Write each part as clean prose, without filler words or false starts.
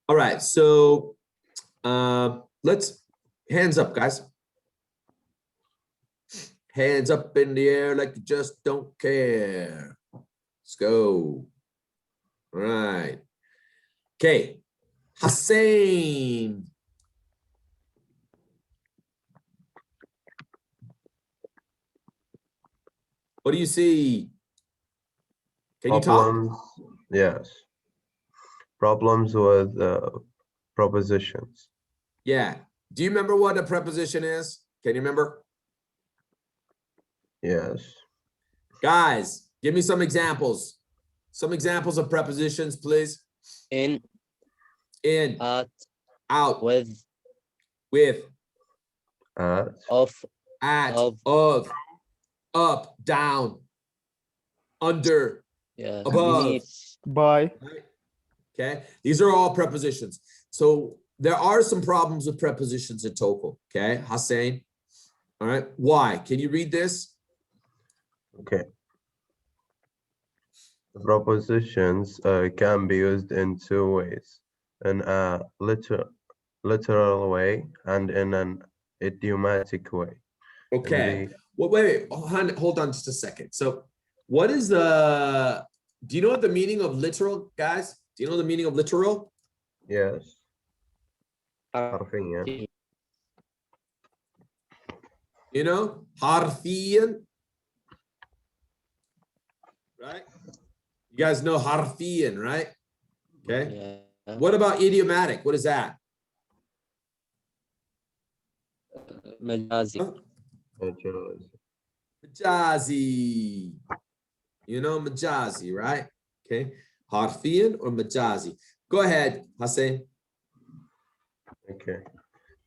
All right, so let's hands up, guys. Hands up in the air like you just don't care. Let's go. All right. Okay. Hussein. What do you see? Can you talk? Problems, yes. Problems with propositions. Yeah. Do you remember what a preposition is? Can you remember? Yes. Guys, give me some examples. Some examples of prepositions, please. In, In, at, out, with, At, of, at, of, up, down, under, yeah, above. beneath. By. Okay, these are all prepositions. So there are some problems with prepositions in TOEFL. Okay, Hussein. All right, why? Can you read this? okay. Propositions can be used in two ways, in a literal way and in an idiomatic way. Okay. Well, wait, hold on just a second. So what is do you know what the meaning of literal, guys? Do you know the meaning of literal? Yes. حرفيا. You know, harfiyan, right? You guys know harfiyan, right? Okay. Yeah. What about idiomatic? What is that? Majazi. Majazi. You know majazi, right? Okay. Harfiyan or majazi? Go ahead, Hussein. Okay.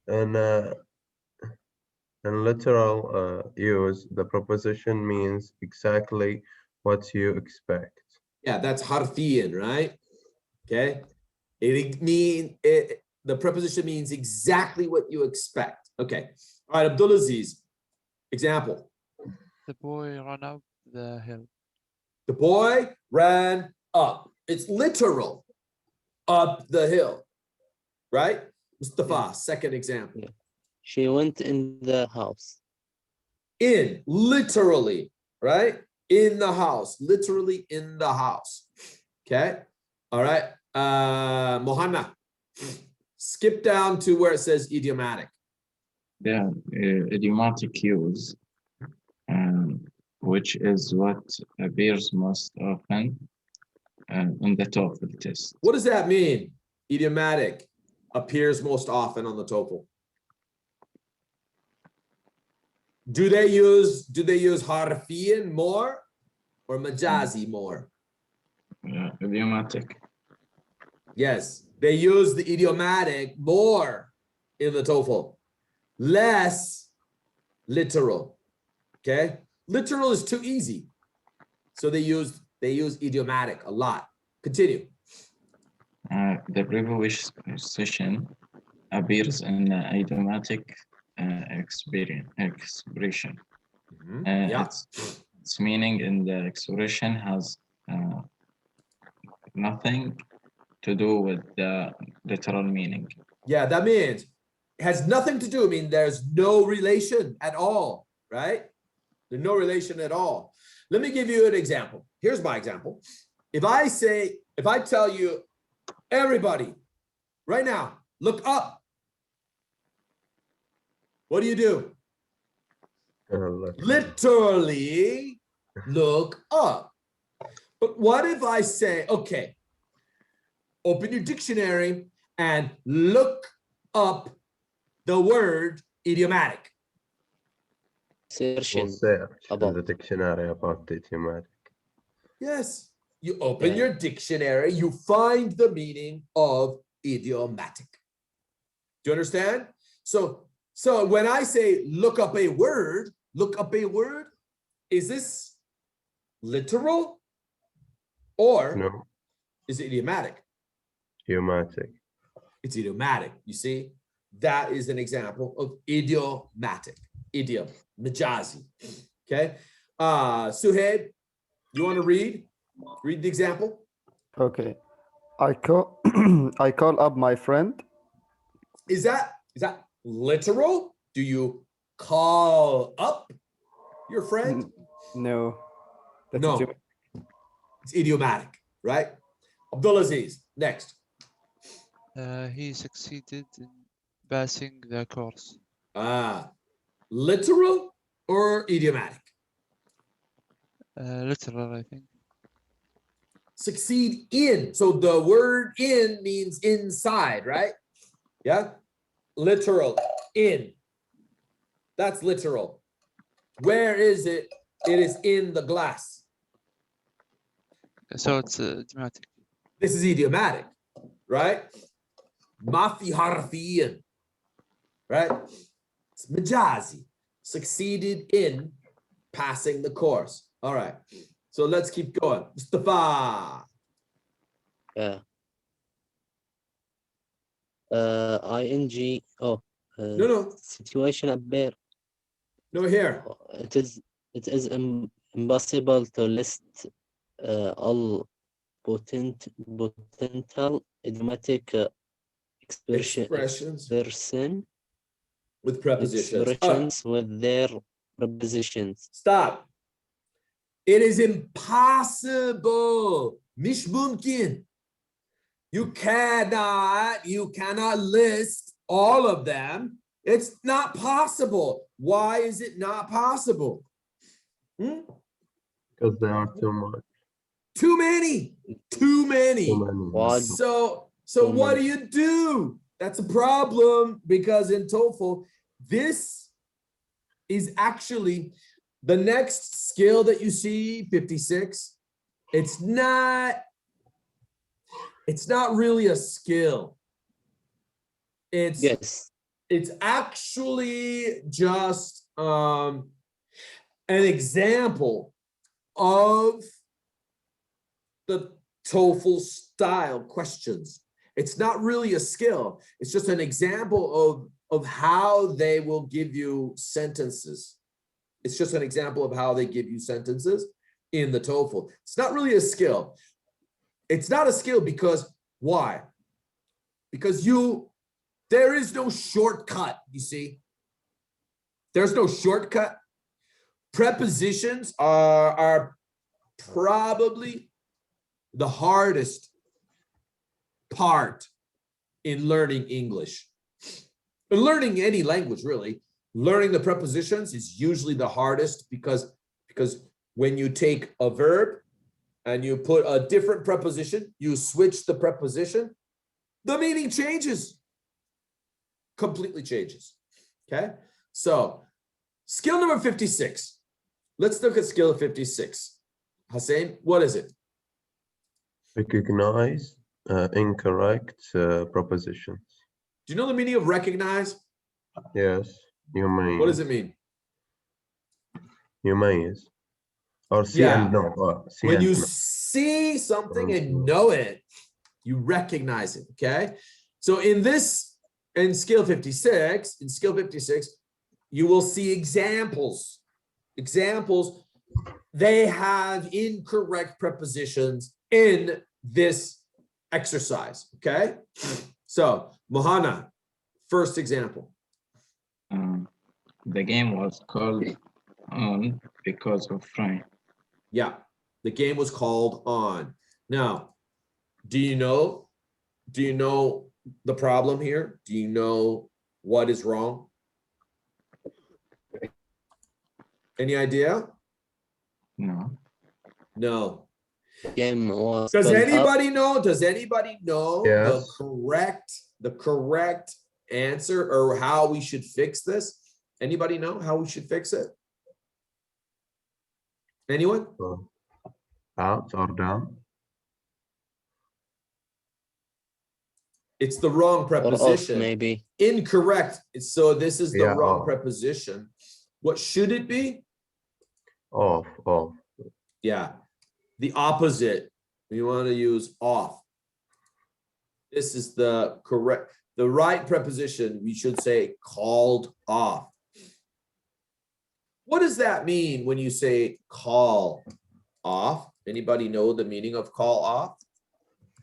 And in literal use, the preposition means exactly what you expect. Yeah, that's harfiyan, right? Okay. The preposition means exactly what you expect. Okay. All right, Abdulaziz. Example. The boy ran up the hill. The boy ran up. It's literal. Up the hill. Right? Mustafa, Yeah. second example. Yeah. She went in the house. In, literally, right? In the house, literally in the house. Okay. All right. Mohanna, skip down to where it says idiomatic. Yeah, idiomatic use, which is what appears most often on the TOEFL test. What does that mean? Idiomatic appears most often on the TOEFL. Do they use harfiyan more or majazi more? Idiomatic. Yes, they use the idiomatic more in the TOEFL, less literal. Okay, literal is too easy, so they use idiomatic a lot. Continue. The preposition appears in idiomatic expression. Yeah. Its meaning in the expression has nothing to do with the literal meaning. Yeah, that means it has nothing to do. I mean, there's no relation at all, right? There's no relation at all. Let me give you an example. Here's my example. If I tell you, everybody, right now, look up. What do? Literally look up. But what if I say, okay, open your dictionary and look up the word idiomatic. Search in the dictionary about the idiomatic. Yes, you open your dictionary, you find the meaning of idiomatic. Do you understand? So when I say look up a word, is this literal or no, is it idiomatic? Idiomatic. It's idiomatic. You see, that is an example of idiomatic. Idiom, majazi. Okay. Suhaib, you want to read the example? Okay. I caught I call up my friend. Is that literal? Do you call up your friend? No. That's No. It's idiomatic, right? Abdulaziz, next. He succeeded in passing the course. Literal or idiomatic? Literal, I think. Succeed in. So the word in means inside, right? Yeah. Literal, in. That's literal. Where is it? It is in the glass. So it's idiomatic. This is idiomatic, right? Mafi harfiyan, right? It's majazi. Succeeded in passing the course. All right. So let's keep going. Mustafa. Yeah. ing. Oh. No. Situation appear. No, here. It is impossible to list all potential idiomatic Expressions expressions with prepositions. All right. with their prepositions. Stop. It is impossible. Mish mumkin. You cannot list all of them. It's not possible. Why is it not possible? Because there are too much. Too many. Too many. Why? So Too what many. do you do? That's a problem because in TOEFL, this is actually the next skill that you see, 56. It's not really a skill. Yes. It's actually just an example of the TOEFL style questions. It's not really a skill. It's just an example of how they will give you sentences. It's just an example of how they give you sentences in the TOEFL. It's not really a skill. It's not a skill because why? Because there is no shortcut, you see. There's no shortcut. Prepositions are probably the hardest part in learning English. Learning any language, really. Learning the prepositions is usually the hardest because when you take a verb and you put a different preposition, you switch the preposition, the meaning changes. Completely changes. Okay? So, skill number 56. Let's look at skill 56. Hussein, what is it? Recognize incorrect propositions. Do you know the meaning of recognize? Yes, you may. What does it mean? You may. Or see Yeah. and know. See When and you know. see something and know it, you recognize it, okay? So in skill 56, you will see examples. Examples, they have incorrect prepositions in this exercise, okay? So, Mohana, first example. The game was called on because of rain. Yeah, the game was called on. Now, do you know the problem here? Do you know what is wrong? Any idea? No. No. Game was Does called up. anybody know? Does anybody know Yes. the correct answer or how we should fix this? Anybody know how we should fix it? Anyone? Out or down? It's the wrong Or off, preposition. maybe. Incorrect. So this is the Yeah, wrong off. preposition. What should it be? Off. Yeah. The opposite. We want to use off. This is the right preposition. We should say called off. What does that mean when you say call off? Anybody know the meaning of call off?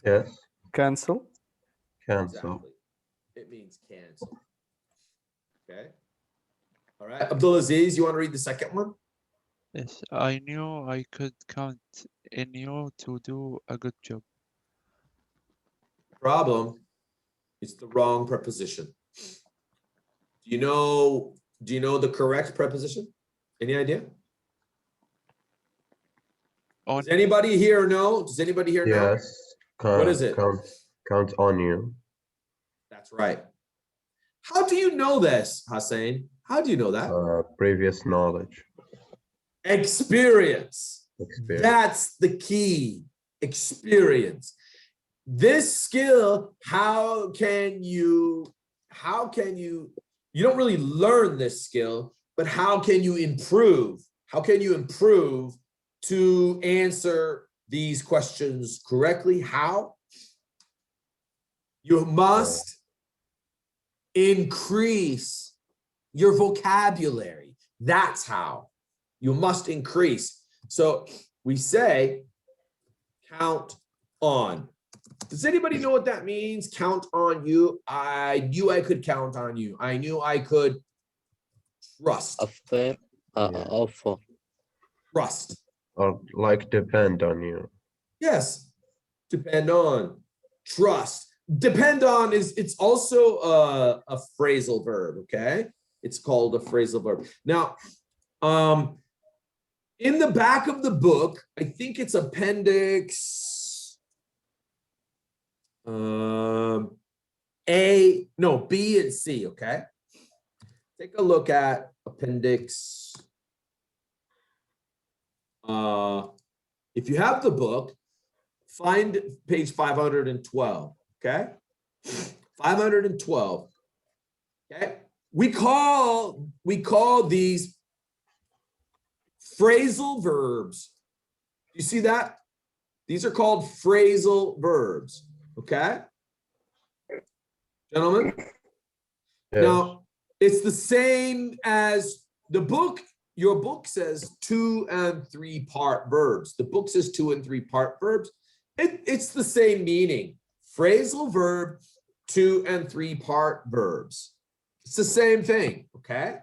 Yes. Cancel. Cancel. Exactly. It means cancel. Okay. All right. Abdulaziz, you want to read the second one? Yes, I knew I could count in you to do a good job. Problem. It's the wrong preposition. Do you know the correct preposition? Any idea? On Does anybody here know? Does anybody here know? Yes. What is it? Count on you. That's right. How do you know this, Hussein? How do you know that? Previous knowledge. Experience. Experience. That's the key. Experience. This skill, you don't really learn this skill, but how can you improve? How can you improve to answer these questions correctly? How? You must increase your vocabulary. That's how. You must increase. So we say, count on. Does anybody know what that means? Count on you. I knew I could count on you. I knew I could trust. affair, Yeah. offer. Trust. Or like depend on you. Yes. Depend on. Trust. Depend on it's also a phrasal verb, okay? It's called a phrasal verb. Now, in the back of the book, I think it's appendix B and C, okay? Take a look at appendix. If you have the book, find page 512, okay? 512. Okay? We call these phrasal verbs. You see that? These are called phrasal verbs. Okay, gentlemen. Yes. Now, it's the same as the book. Your book says 2 and 3 part verbs. The book says 2 and 3 part verbs. It's the same meaning. Phrasal verb, 2 and 3 part verbs. It's the same thing, okay?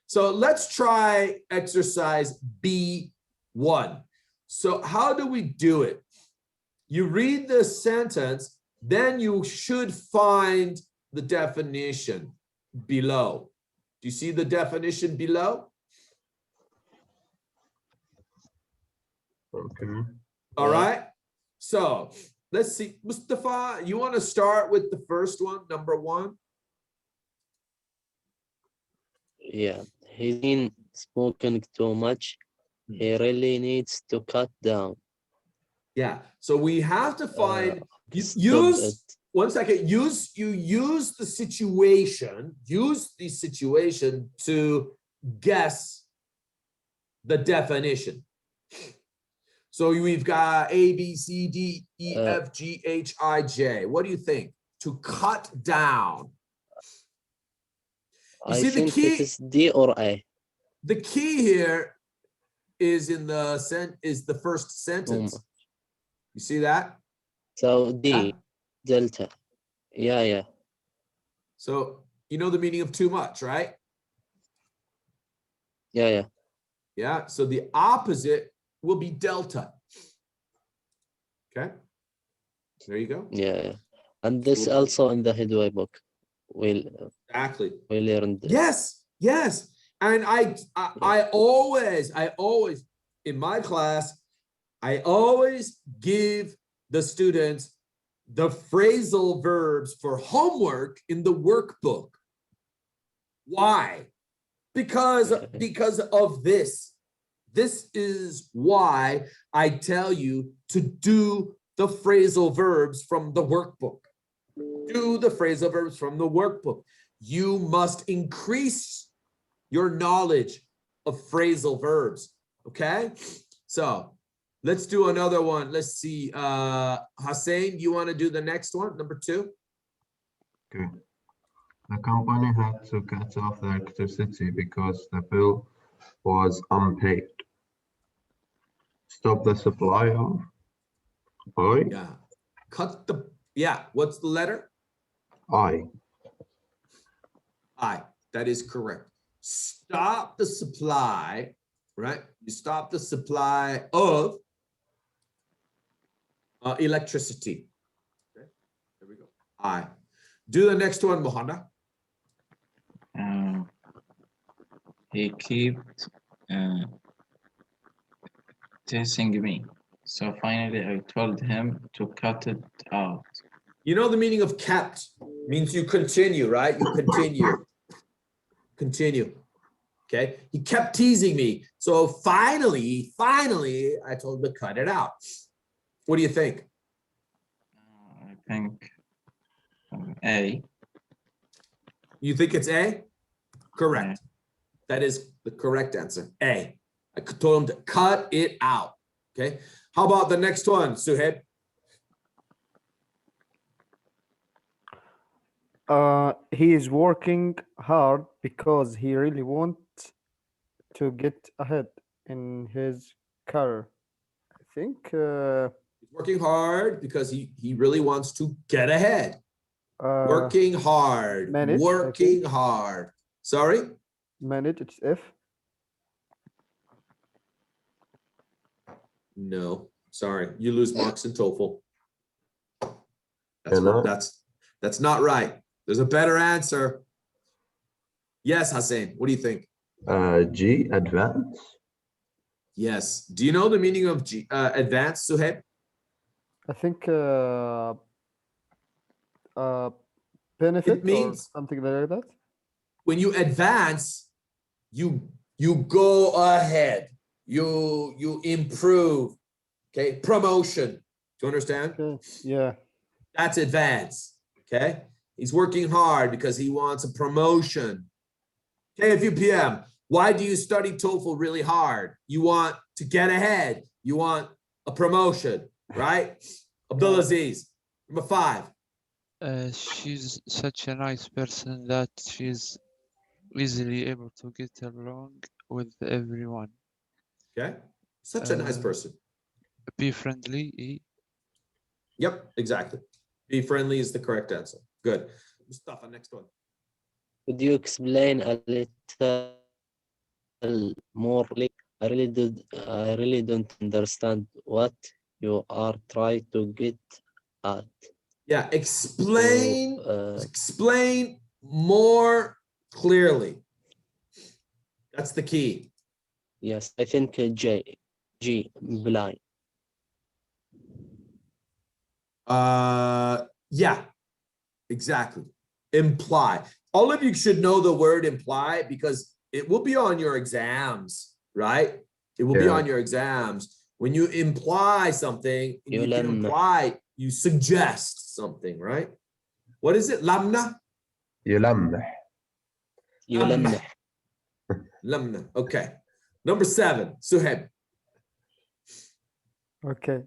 So let's try exercise B1. So how do we do it? You read the sentence, then you should find the definition below. Do you see the definition below? Okay. All Yeah. right. So let's see. Mustafa, you want to start with the first one, number 1? Yeah, he's been smoking too much. He really needs to cut down. Yeah. So we have to find, Stop use, it. one second, use the situation to guess the definition. So we've got A, B, C, D, E, F, G, H, I, J. What do you think? To cut down. You I see the think key? it is D or A. The key here is in the first sentence. You see that? So D, Yeah. delta. Yeah, yeah. So you know the meaning of too much, right? Yeah, yeah. Yeah. So the opposite will be delta. Okay. There you go. Yeah, yeah. And this Cool. also in the Headway book. Exactly. We learned this. Yes. Yes. And I always in my class, I always give the students the phrasal verbs for homework in the workbook. Why? Because of this. This is why I tell you to do the phrasal verbs from the workbook. Do the phrasal verbs from the workbook. You must increase your knowledge of phrasal verbs. Okay? So let's do another one. Let's see. Hussein, you want to do the next one, number 2? Okay. The company had to cut off the electricity because the bill was unpaid. Stop the supply of oil. Yeah. Cut the, yeah. What's the letter? I. That is correct. Stop the supply, right? You stop the supply of electricity. Okay, there we go. I. Do the next one, Mohana. He kept teasing me. So finally, I told him to cut it out. You know the meaning of kept means you continue, right? You continue. Continue. Okay. He kept teasing me. So finally, I told him to cut it out. What do you think? I think A. You think it's A? Correct. That is the correct answer. A. I told him to cut it out. Okay. How about the next one, Suhaib? He is working hard because he really wants to get ahead in his career. I think He's working hard because he really wants to get ahead. Working hard. manage, I Working think. hard. Sorry? Manage, it's F. No. Sorry. You lose marks in TOEFL. You know? That's not right. There's a better answer. Yes, Hussein. What do you think? G, advance. Yes. Do you know the meaning of advanced, Suhaib? I think benefit It means or something like that. when you advance, you go ahead. You improve. Okay. Promotion. Do you understand? Okay. Yeah. That's advance. Okay. He's working hard because he wants a promotion. KFU PM. Why do you study TOEFL really hard? You want to get ahead. You want a promotion, right? Abdulaziz, number 5. She's such a nice person that she's easily able to get along with everyone. Okay. Such a nice person. Be friendly. Yep, exactly. Be friendly is the correct answer. Good. Mustafa, next one. Could you explain a little more? I really don't understand what you are trying to get at. Yeah, explain So, explain more clearly. That's the key. yes, I think G, blind. Yeah, exactly. Imply. All of you should know the word imply because it will be on your exams, right? It will be Yeah. on your exams. When you imply something, you can يلمح. imply, you suggest something, right? What is it? Lamna? يلمح. يلمح. Lamna. Okay. Number 7, Suhaib. Okay.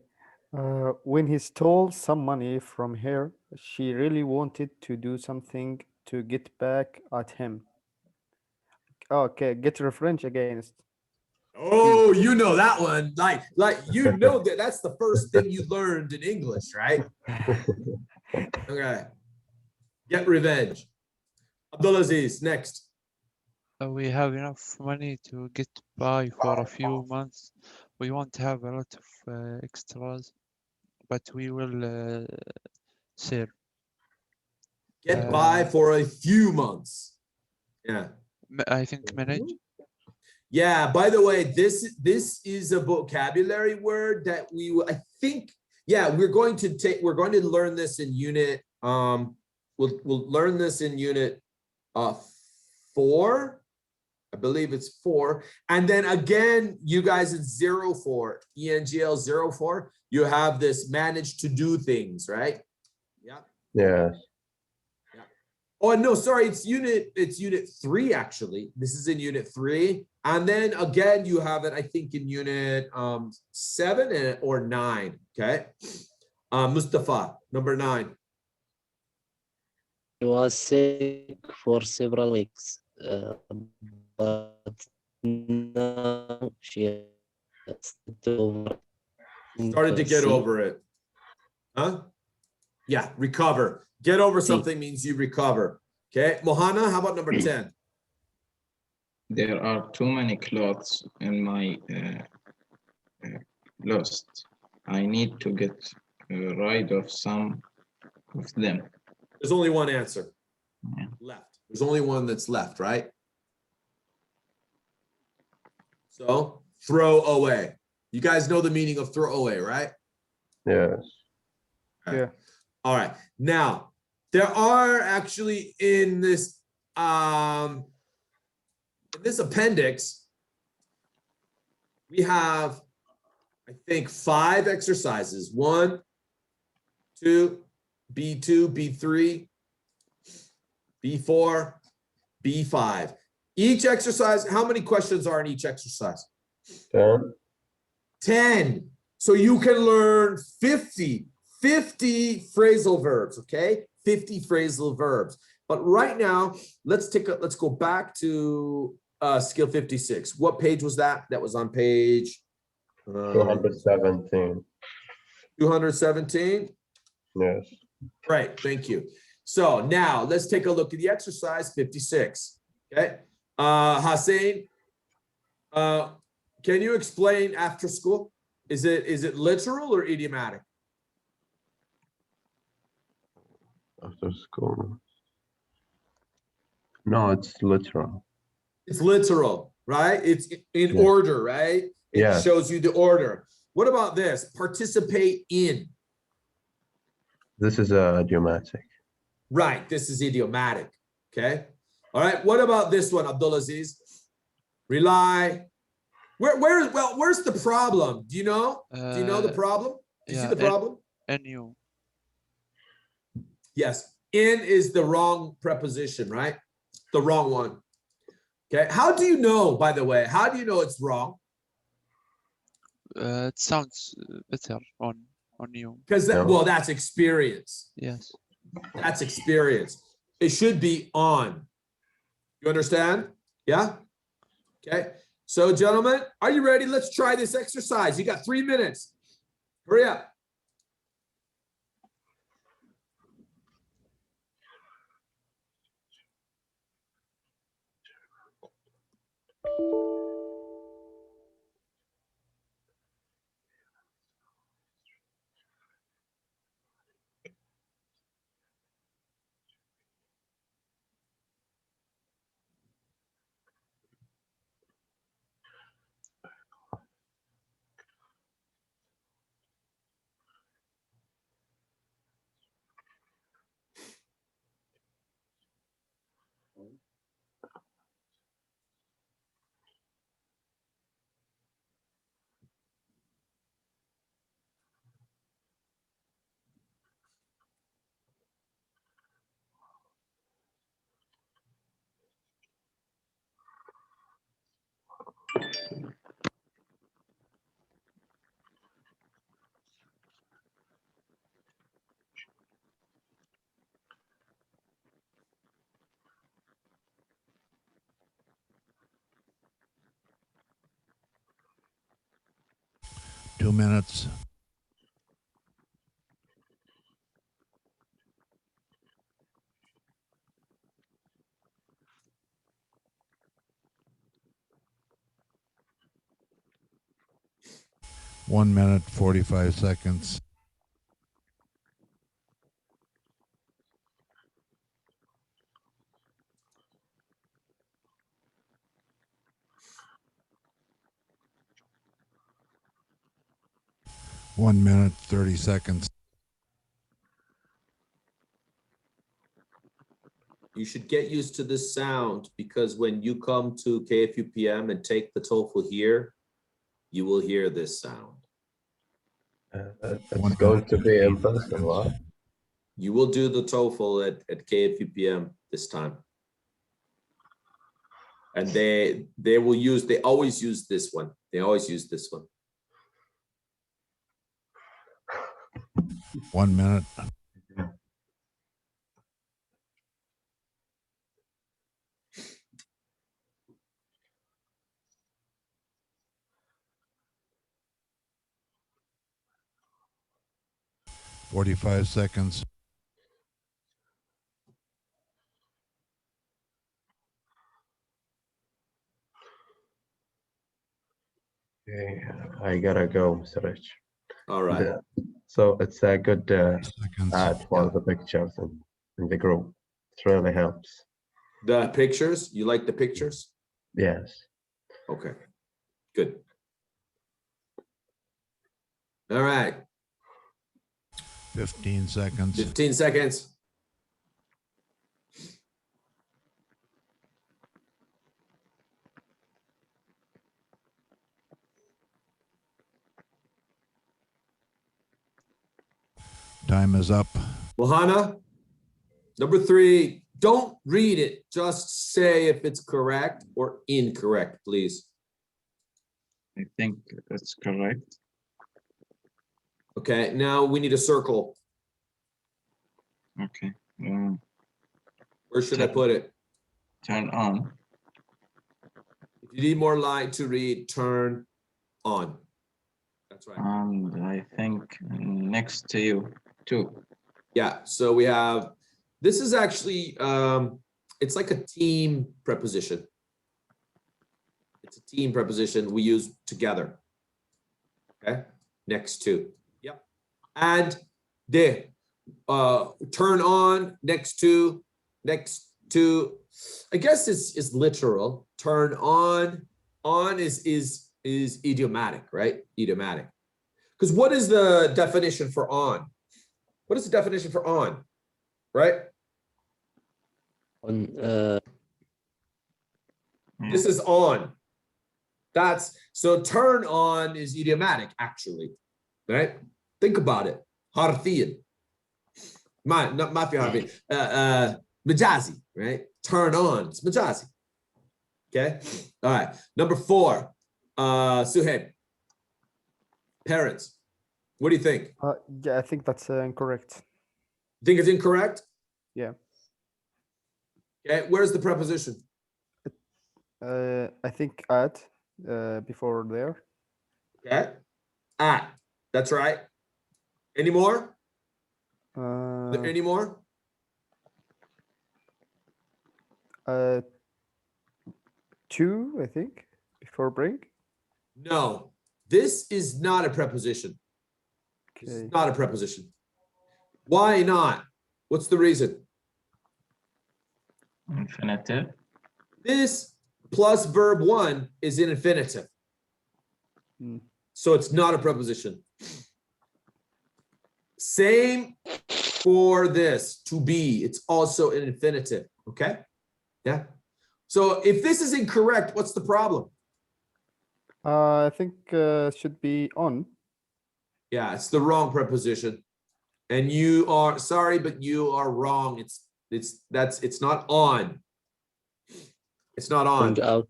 When he stole some money from her, she really wanted to do something to get back at him. Okay, get revenge against. Oh, you know that one. Like you know that's the first thing you learned in English, right? Okay. Get revenge. Abdulaziz, next. We have enough money to get by for a few months. We won't have a lot of extras, but we will save. Get by for a few months. Yeah. I think manage. Yeah, by the way, this is a vocabulary word that I think, yeah, we're going to learn this in unit, we'll learn this in unit 4. I believe it's 4. And then again, you guys in 04, ENGL 04, you have this manage to do things, right? Yeah. Yeah. Oh, no, sorry, it's unit 3, actually. This is in unit 3. And then again, you have it, I think, in unit 7 or 9. Okay. Mustafa, number 9. He was sick for several weeks, but now she has Started to get over it. Huh? Yeah, recover. Get over something means you recover. Okay, Mohana, how about number 10? There are too many clothes in my lost. I need to get rid of some of them. There's only one answer Yeah. left. There's only one that's left, right? So throw away. You guys know the meaning of throw away, right? Yes. Yeah. All right. Now, there are actually in this appendix, we have, I think, 5 exercises. 1, 2, B2, B3, B4, B5. Each exercise, how many questions are in each exercise? 10. 10. So you can learn 50 phrasal verbs, okay? 50 phrasal verbs. But right now, let's go back to skill 56. What page was that? That was on page 217. 217. Yes. Right, thank you. So now let's take a look at the exercise 56. Okay. Hussein, can you explain after school? Is it literal or idiomatic? After school. No, it's literal. It's literal, right? It's in Yes. order, right? It Yes. shows you the order. What about this? Participate in. This is idiomatic. Right, this is idiomatic. Okay. All right. What about this one, Abdulaziz? Rely. Where's the problem? Do you know? Do you know the problem? Do you see the problem? NU. Yes. In is the wrong preposition, right? The wrong one. Okay. How do you know, by the way? How do you know it's wrong? It sounds better on you. Because No. well, that's experience. Yes. That's experience. It should be on. You understand? Yeah? Okay. So, gentlemen, are you ready? Let's try this exercise. You got 3 minutes. Hurry up. Two minutes. One minute, 45 seconds. One minute, 30 seconds. You should get used to this sound because when you come to KFUPM and take the TOEFL here, you will hear this sound. It's going to be in person, right? You will do the TOEFL at KFUPM this time. And they always use this one. They always use this one. 1 minute. .45 seconds. I gotta go, Mr. Rich. All right. So it's a good Seconds. add for Yeah. the pictures in the group. It really helps. The pictures, you like the pictures? Yes. Okay, good. All right, 15 seconds. 15 seconds. Time is up. Lahana, number 3, don't read it. Just say if it's correct or incorrect, please. I think that's correct. Okay, now we need a circle. Okay. Where should I put it? Turn on. If you need more line to read, turn on. That's right. And I think next to you too. Yeah, so we have, this is actually, it's like a team preposition. It's a team preposition we use together. Okay, next to, yep. And de, turn on, next to, I guess it's literal. Turn on is idiomatic, right? Idiomatic. Because what is the definition for on? What is the definition for on? Right? On This is on. That's so turn on is idiomatic, actually. Right? Think about it. حرفيا. ما في حرفيا. Majazi, right? Turn on. It's majazi. Okay. All right. Number 4. Suhaib. Parents. What do you think? Yeah, I think that's incorrect. You think it's incorrect? Yeah. Okay. Where's the preposition? I think at before there. Okay. At. That's right. Any more? Any more? Two, I think, before break. No. This is not a preposition. This is Okay. not a preposition. Why not? What's the reason? Infinitive. This plus verb 1 is in infinitive. Hmm. So it's not a preposition. Same for this, to be. It's also an infinitive. Okay? Yeah. So if this is incorrect, what's the problem? I think should be on. Yeah, it's the wrong preposition. And you are sorry, but you are wrong. It's not on. It's not on. bring out.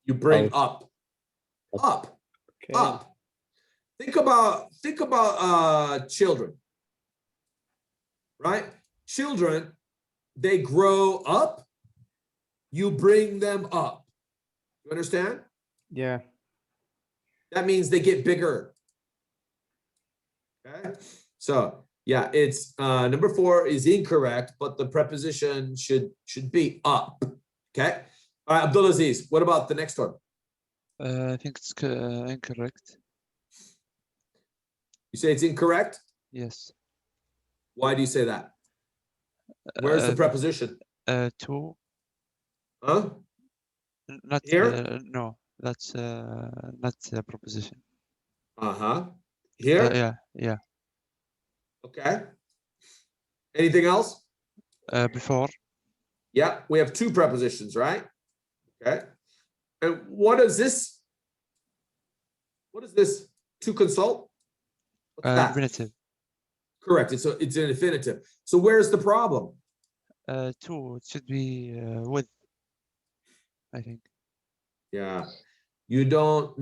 You bring Out. up. Up. Okay. Up. Think about children. Right? Children, they grow up, you bring them up. You understand? Yeah. That means they get bigger. Okay, so yeah, it's number 4 is incorrect, but the preposition should be up. Okay, all right, Abdulaziz, what about the next one? I think it's incorrect. You say it's incorrect. Yes. Why do you say that? Where's the preposition? To. Huh? Not Here? no. That's not a proposition. Here? Yeah. Okay. Anything else? Before. Yeah, we have 2 prepositions, right? Okay. And what is this? What is this? To consult? What's that? Infinitive. Correct. It's an infinitive. So where's the problem? To. It should be with. I think. Yeah. You don't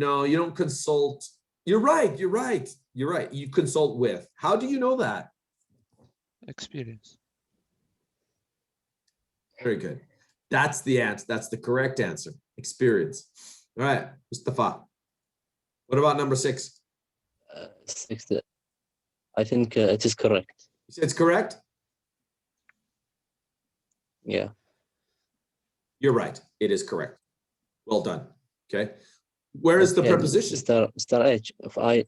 consult. You're right. You consult with. How do you know that? Experience. Very good. That's the answer. That's the correct answer. Experience. All right, Mustafa. What about number 6? 6. I think it is correct. You said it's correct? Yeah. You're right. It is correct. Well done. Okay. Where is the Okay, preposition? Mr. H, if I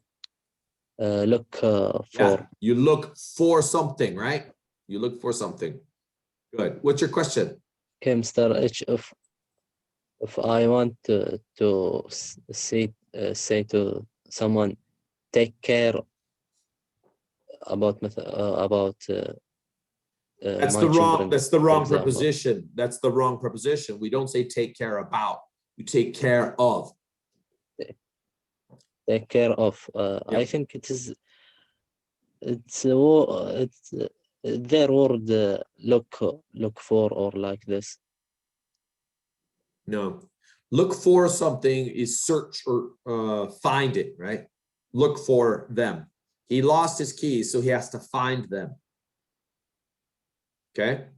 look Yeah, for, you look for something, right? You look for something. Good. What's your question? okay, Mr. H, if I want to say to someone, take care about That's my the wrong. children, That's the for wrong example. preposition. That's the wrong preposition. We don't say take care about. You take care of. Take care of. I Yep. think it's their word look for or like this. No. Look for something is search or find it, right? Look for them. He lost his keys, so he has to find them. Okay.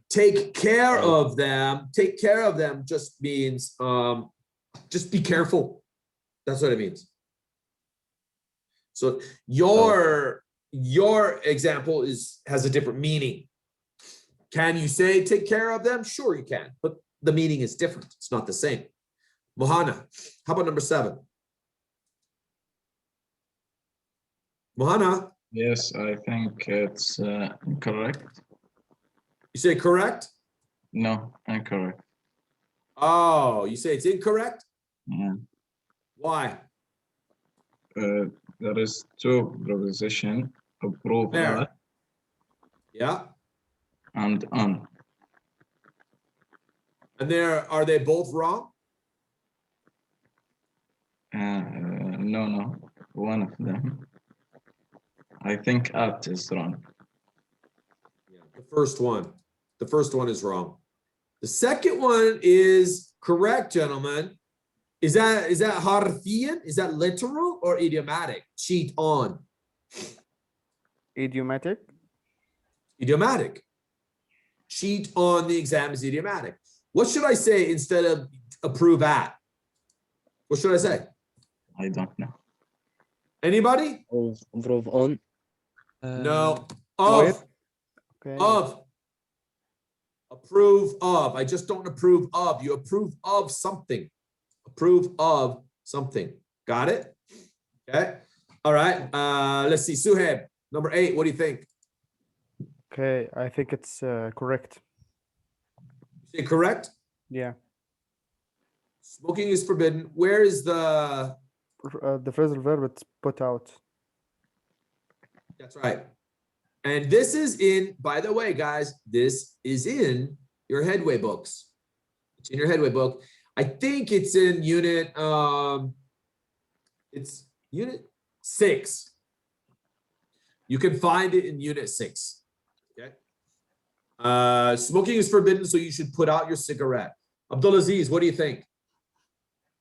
Take care Right. of them. Take care of them just means just be careful. That's what it means. So your example has a different meaning. Can you say take care of them? Sure, you can, but the meaning is different. It's not the same. Mohana, how about number 7? Mohana, Yes, I think it's incorrect. you say correct? No, incorrect. Oh, you say it's incorrect? Yeah. Why? There is 2 preposition, approve There. at Yeah. and on. And are they both wrong? No, one of them. I think at is wrong. Yeah, the first one is wrong. The second one is correct, gentlemen. Is that harfiyan? Is that literal or idiomatic? Cheat on. Idiomatic. Idiomatic. Cheat on the exam is idiomatic. What should I say instead of approve at? What should I say? I don't know. Anybody? Improve on. No. With. Of. Okay. Of. Approve of. I just don't approve of. You approve of something. Approve of something. Got it? Okay. All right. Let's see. Suhaib, number 8. What do you think? Okay, I think it's correct. You say correct? Yeah. Smoking is forbidden. Where is the... The phrasal verb it's put out. That's right. And this is in, by the way, guys, this is in your headway books. It's in your headway book. I think it's in unit, it's unit 6. You can find it in unit 6. Okay. Smoking is forbidden, so you should put out your cigarette. Abdulaziz, what do you think?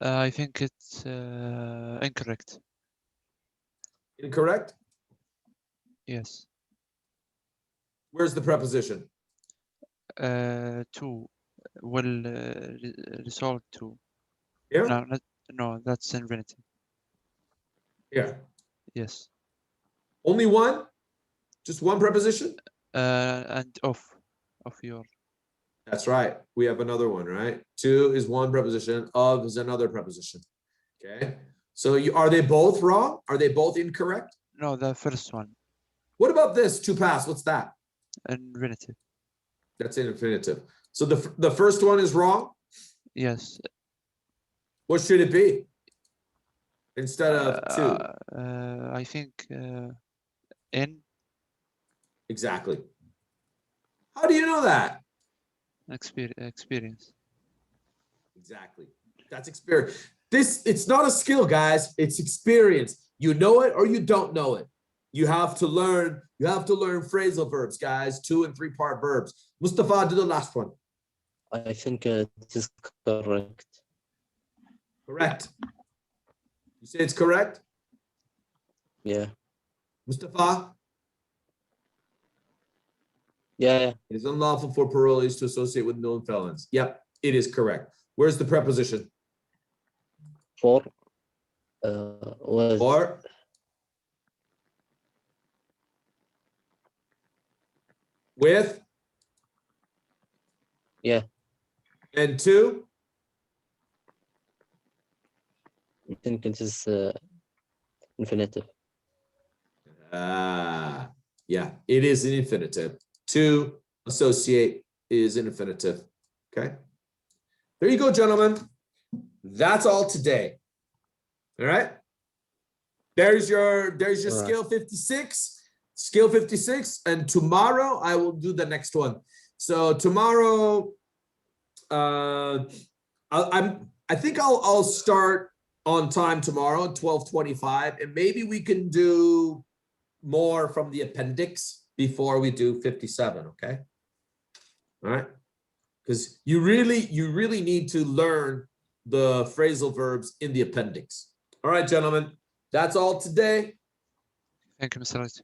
I think it's incorrect. Incorrect? Yes. Where's the preposition? To will result to. Here? No, that's infinitive. Here. Yes. Only one? Just one preposition? And of your. That's right. We have another one, right? To is one preposition, of is another preposition. Okay. So are they both wrong? Are they both incorrect? No, the first one. What about this to pass? What's that? Infinitive. That's an infinitive. So the first one is wrong. Yes. What should it be? Instead of to? I think in Exactly. How do you know that? experience. Exactly. That's experience. It's not a skill, guys. It's experience. You know it or you don't know it. You have to learn phrasal verbs, guys, 2- and 3-part verbs. Mustafa, do the last one. I think it is correct. Correct. You say it's correct? Yeah. Mustafa? Yeah. It is unlawful for parolees to associate with known felons. Yep, it is correct. Where's the preposition? For. Was. Or. With. Yeah. And to. I think it is infinitive. Yeah, it is an infinitive. To associate is an infinitive. Okay. There you go, gentlemen. That's all today. All right. There's your All right. skill 56. Skill 56. And tomorrow I will do the next one. So tomorrow, I think I'll start on time tomorrow, 12:25, and maybe we can do more from the appendix before we do 57. Okay. All right. Because you really need to learn the phrasal verbs in the appendix. All right, gentlemen, that's all today. Thank you, Mr. Raj.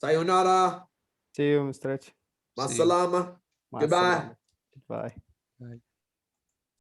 Sayonara, See you, Mr. H. See you. masalama, مع goodbye. السلامة. Goodbye. Bye.